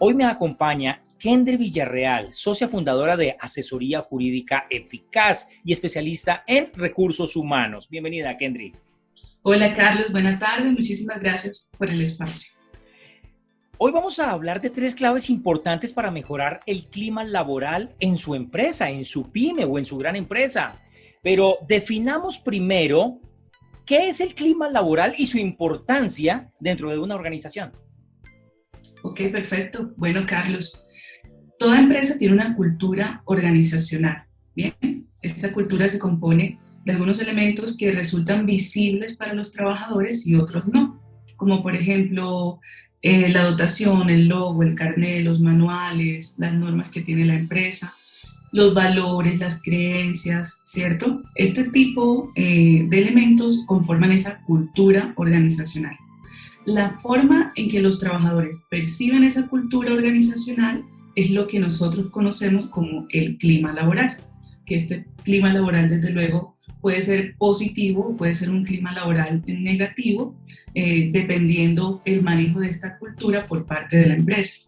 Hoy me acompaña Kendry Villarreal, socia fundadora de Asesoría Jurídica Eficaz y especialista en recursos humanos. Bienvenida, Kendry. Hola Carlos, buenas tardes, muchísimas gracias por el espacio. Hoy vamos a hablar de 3 claves importantes para mejorar el clima laboral en su empresa, en su pyme o en su gran empresa. Pero definamos primero qué es el clima laboral y su importancia dentro de una organización. Ok, perfecto. Bueno, Carlos, toda empresa tiene una cultura organizacional. Bien, esta cultura se compone de algunos elementos que resultan visibles para los trabajadores y otros no, como por ejemplo la dotación, el logo, el carnet, los manuales, las normas que tiene la empresa, los valores, las creencias, ¿cierto? Este tipo de elementos conforman esa cultura organizacional. La forma en que los trabajadores perciben esa cultura organizacional es lo que nosotros conocemos como el clima laboral, que este clima laboral desde luego puede ser positivo, puede ser un clima laboral negativo, dependiendo el manejo de esta cultura por parte de la empresa.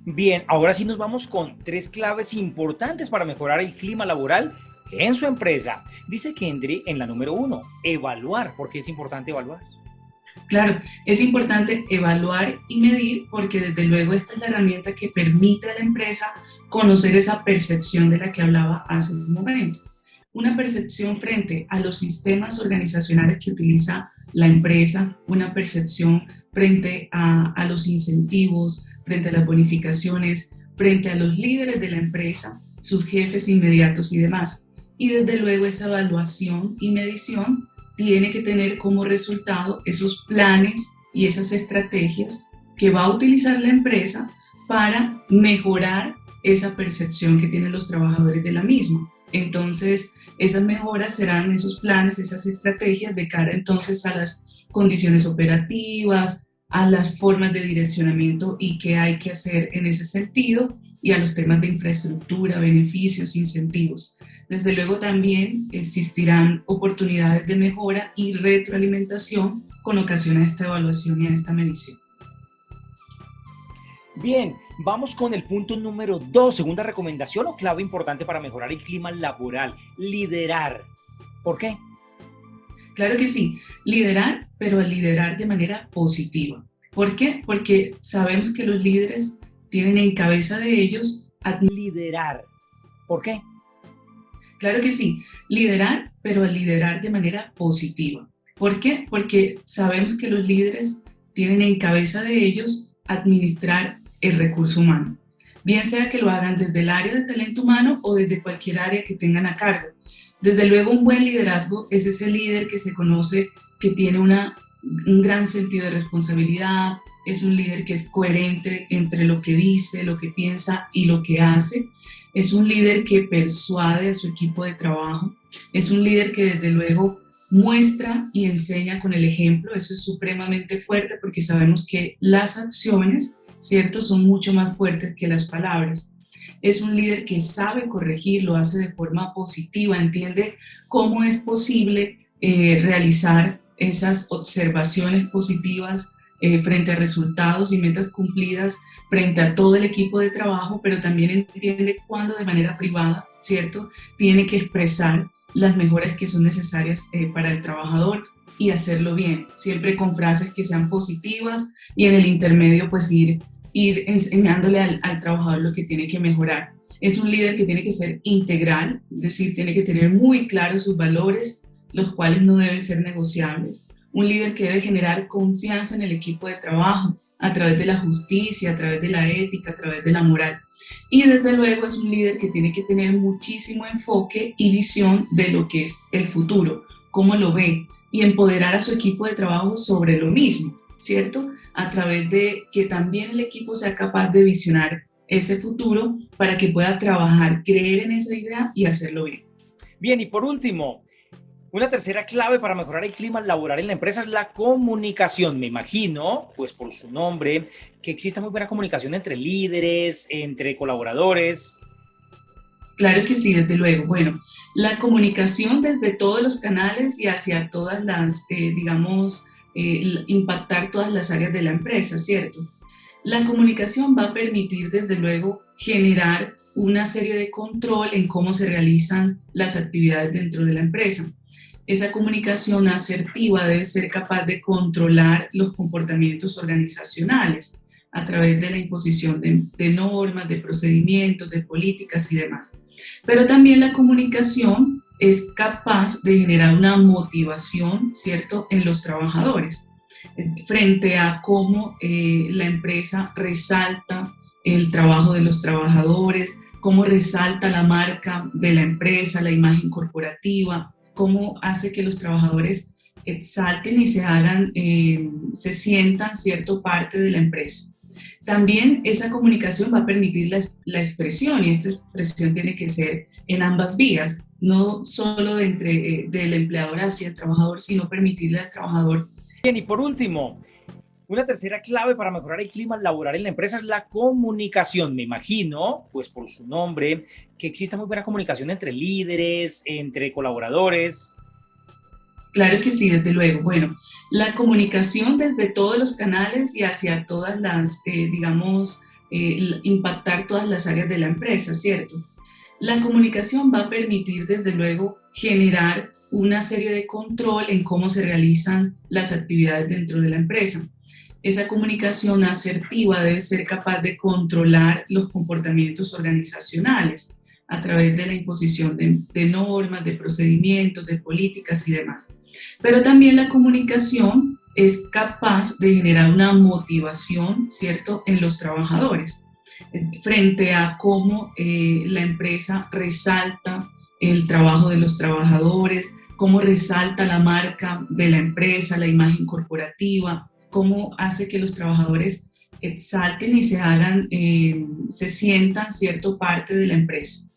Bien, ahora sí nos vamos con 3 claves importantes para mejorar el clima laboral en su empresa. Dice Kendry en la número 1, evaluar. ¿Por qué es importante evaluar? Claro, es importante evaluar y medir porque desde luego esta es la herramienta que permite a la empresa conocer esa percepción de la que hablaba hace un momento. Una percepción frente a los sistemas organizacionales que utiliza la empresa, una percepción frente a los incentivos, frente a las bonificaciones, frente a los líderes de la empresa, sus jefes inmediatos y demás. Y desde luego esa evaluación y medición tiene que tener como resultado esos planes y esas estrategias que va a utilizar la empresa para mejorar esa percepción que tienen los trabajadores de la misma. Entonces, esas mejoras serán esos planes, esas estrategias de cara entonces a las condiciones operativas, a las formas de direccionamiento y qué hay que hacer en ese sentido, y a los temas de infraestructura, beneficios, incentivos. Desde luego también existirán oportunidades de mejora y retroalimentación con ocasión a esta evaluación y a esta medición. Bien, vamos con el punto número 2, segunda recomendación o clave importante para mejorar el clima laboral, liderar. ¿Por qué? Claro que sí, liderar, pero liderar de manera positiva. ¿Por qué? Porque sabemos que los líderes tienen en cabeza de ellos Liderar. ¿Por qué? Claro que sí, liderar, pero liderar de manera positiva. ¿Por qué? Porque sabemos que los líderes tienen en cabeza de ellos administrar el recurso humano, bien sea que lo hagan desde el área de talento humano o desde cualquier área que tengan a cargo. Desde luego, un buen liderazgo es ese líder que se conoce que tiene un gran sentido de responsabilidad, es un líder que es coherente entre lo que dice, lo que piensa y lo que hace. Es un líder que persuade a su equipo de trabajo. Es un líder que desde luego muestra y enseña con el ejemplo. Eso es supremamente fuerte porque sabemos que las acciones, ¿cierto?, son mucho más fuertes que las palabras. Es un líder que sabe corregir, lo hace de forma positiva, entiende cómo es posible realizar esas observaciones positivas frente a resultados y metas cumplidas frente a todo el equipo de trabajo, pero también entiende cuándo de manera privada, ¿cierto?, tiene que expresar las mejoras que son necesarias para el trabajador y hacerlo bien, siempre con frases que sean positivas y en el intermedio pues ir enseñándole al trabajador lo que tiene que mejorar. Es un líder que tiene que ser integral, es decir, tiene que tener muy claros sus valores, los cuales no deben ser negociables. Un líder que debe generar confianza en el equipo de trabajo a través de la justicia, a través de la ética, a través de la moral. Y desde luego es un líder que tiene que tener muchísimo enfoque y visión de lo que es el futuro, cómo lo ve, y empoderar a su equipo de trabajo sobre lo mismo, ¿cierto? A través de que también el equipo sea capaz de visionar ese futuro para que pueda trabajar, creer en esa idea y hacerlo bien. Bien, y por último, una tercera clave para mejorar el clima laboral en la empresa es la comunicación. Me imagino, pues por su nombre, que exista muy buena comunicación entre líderes, entre colaboradores. Claro que sí, desde luego. Bueno, la comunicación desde todos los canales y hacia todas las, impactar todas las áreas de la empresa, ¿cierto? La comunicación va a permitir, desde luego, generar una serie de control en cómo se realizan las actividades dentro de la empresa. Esa comunicación asertiva debe ser capaz de controlar los comportamientos organizacionales a través de la imposición de normas, de procedimientos, de políticas y demás. Pero también la comunicación es capaz de generar una motivación, ¿cierto?, en los trabajadores frente a cómo la empresa resalta el trabajo de los trabajadores, cómo resalta la marca de la empresa, la imagen corporativa, cómo hace que los trabajadores exalten y se hagan, se sientan, ¿cierto?, parte de la empresa. También esa comunicación va a permitir la expresión, y esta expresión tiene que ser en ambas vías, no solo del empleador hacia el trabajador, sino permitirle al trabajador. Bien, y por último, una tercera clave para mejorar el clima laboral en la empresa es la comunicación. Me imagino, pues por su nombre, que exista muy buena comunicación entre líderes, entre colaboradores. Claro que sí, desde luego. Bueno, la comunicación desde todos los canales y hacia todas las, impactar todas las áreas de la empresa, ¿cierto? La comunicación va a permitir, desde luego, generar una serie de control en cómo se realizan las actividades dentro de la empresa. Esa comunicación asertiva debe ser capaz de controlar los comportamientos organizacionales a través de la imposición de normas, de procedimientos, de políticas y demás. Pero también la comunicación es capaz de generar una motivación, ¿cierto?, en los trabajadores frente a cómo la empresa resalta el trabajo de los trabajadores, cómo resalta la marca de la empresa, la imagen corporativa, cómo hace que los trabajadores exalten y se hagan, se sientan, ¿cierto?, parte de la empresa.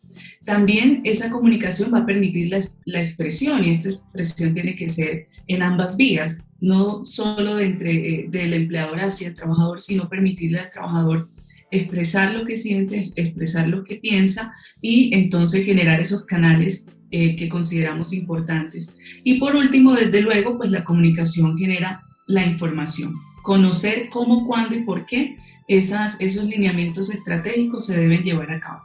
También esa comunicación va a permitir la expresión, y esta expresión tiene que ser en ambas vías, no solo del empleador hacia el trabajador, sino permitirle al trabajador expresar lo que siente, expresar lo que piensa, y entonces generar esos canales que consideramos importantes. Y por último, desde luego, pues la comunicación genera la información. Conocer cómo, cuándo y por qué esos lineamientos estratégicos se deben llevar a cabo.